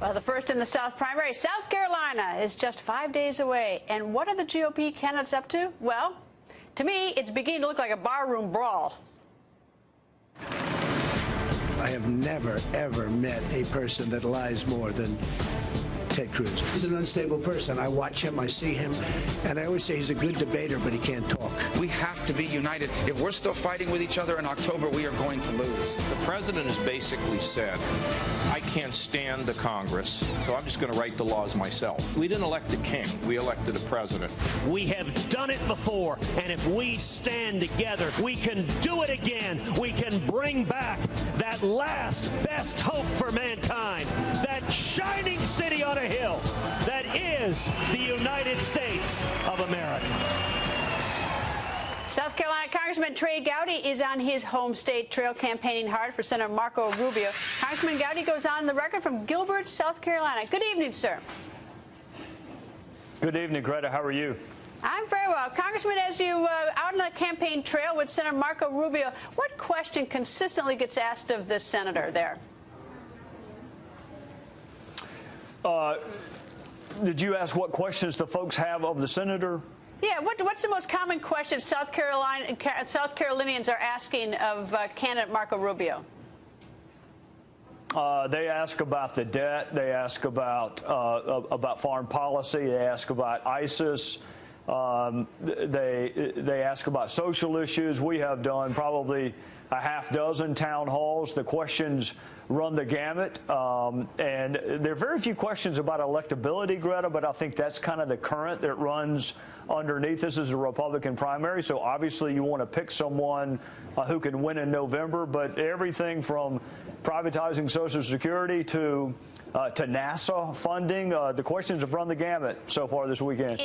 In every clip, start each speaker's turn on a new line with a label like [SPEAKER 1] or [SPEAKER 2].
[SPEAKER 1] Well, the first in the South primary, South Carolina, is just 5 days away. And what are the GOP candidates up to? Well, to me, it's beginning to look like a barroom brawl.
[SPEAKER 2] I have never, ever met a person that lies more than Ted Cruz. He's an unstable person. I watch him, I see him, and I always say he's a good debater, but he can't talk.
[SPEAKER 3] We have to be united. If we're still fighting with each other in October, we are going to lose.
[SPEAKER 4] The president has basically said, I can't stand the Congress, so I'm just going to write the laws myself. We didn't elect a king. We elected a president.
[SPEAKER 5] We have done it before, and if we stand together, we can do it again. We can bring back that last best hope for mankind, that shining city on a hill that is the United States of America.
[SPEAKER 1] South Carolina Congressman Trey Gowdy is on his home state trail campaigning hard for Senator Marco Rubio. Congressman Gowdy goes on the record from Gilbert, South Carolina. Good evening, sir.
[SPEAKER 6] Good evening, Greta. How are you?
[SPEAKER 1] I'm very well. Congressman, as you out on the campaign trail with Senator Marco Rubio, what question consistently gets asked of this senator there?
[SPEAKER 6] Did you ask what questions the folks have of the senator?
[SPEAKER 1] Yeah, what's the most common question South Carolinians are asking of candidate Marco Rubio?
[SPEAKER 6] They ask about the debt. They ask about foreign policy. They ask about ISIS. They ask about social issues. We have done probably a half dozen town halls. The questions run the gamut, and there are very few questions about electability, Greta, but I think that's kind of the current that runs underneath. This is a Republican primary, so obviously you want to pick someone who can win in November, but everything from privatizing Social Security to NASA funding, the questions have run the gamut so far this weekend.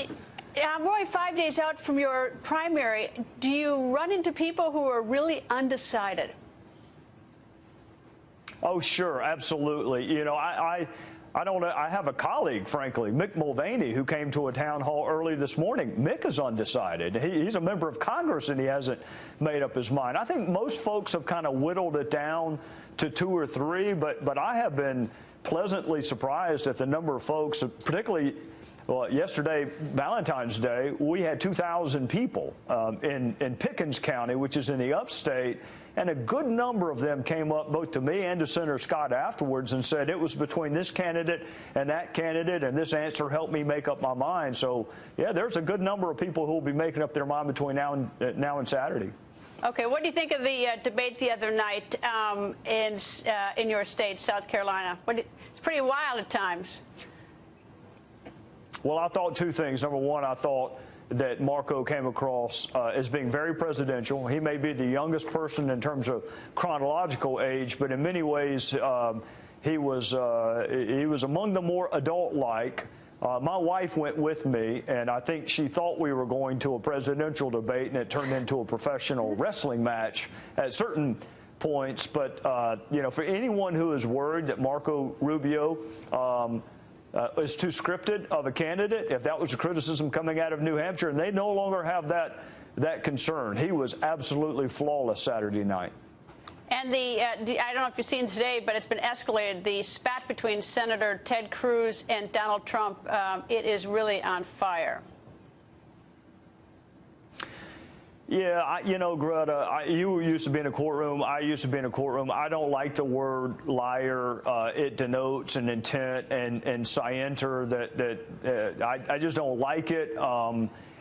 [SPEAKER 1] We're only 5 days out from your primary. Do you run into people who are really undecided?
[SPEAKER 6] Oh, sure, absolutely. You know, I have a colleague, frankly, Mick Mulvaney, who came to a town hall early this morning. Mick is undecided. He's a member of Congress, and he hasn't made up his mind. I think most folks have kind of whittled it down to 2 or 3, but I have been pleasantly surprised at the number of folks, particularly. Well, yesterday, Valentine's Day, we had 2,000 people in Pickens County, which is in the upstate, and a good number of them came up both to me and to Senator Scott afterwards and said it was between this candidate, and this answer helped me make up my mind. So, yeah, there's a good number of people who will be making up their mind between now and Saturday.
[SPEAKER 1] Okay, what do you think of the debate the other night in your state, South Carolina? It's pretty wild at times.
[SPEAKER 6] Well, I thought 2 things. Number one, I thought that Marco came across as being very presidential. He may be the youngest person in terms of chronological age, but in many ways he was among the more adult-like. My wife went with me, and I think she thought we were going to a presidential debate, and it turned into a professional wrestling match at certain points. But, you know, for anyone who is worried that Marco Rubio is too scripted of a candidate, if that was a criticism coming out of New Hampshire, and they no longer have that concern. He was absolutely flawless Saturday night.
[SPEAKER 1] And I don't know if you've seen today, but it's been escalated. The spat between Senator Ted Cruz and Donald Trump, it is really on fire.
[SPEAKER 6] Yeah, you know, Greta, you used to be in a courtroom. I used to be in a courtroom. I don't like the word liar. It denotes an intent and scienter that I just don't like it.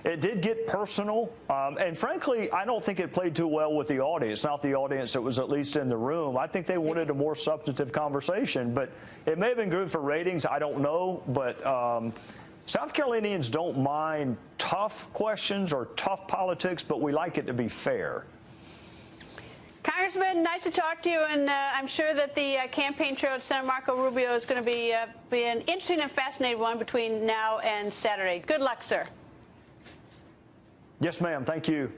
[SPEAKER 6] It did get personal, and frankly, I don't think it played too well with the audience, not the audience that was at least in the room. I think they wanted a more substantive conversation, but it may have been good for ratings. I don't know, but South Carolinians don't mind tough questions or tough politics, but we like it to be fair.
[SPEAKER 1] Congressman, nice to talk to you, and I'm sure that the campaign trail with Senator Marco Rubio is going to be an interesting and fascinating one between now and Saturday. Good luck, sir.
[SPEAKER 6] Yes, ma'am. Thank you.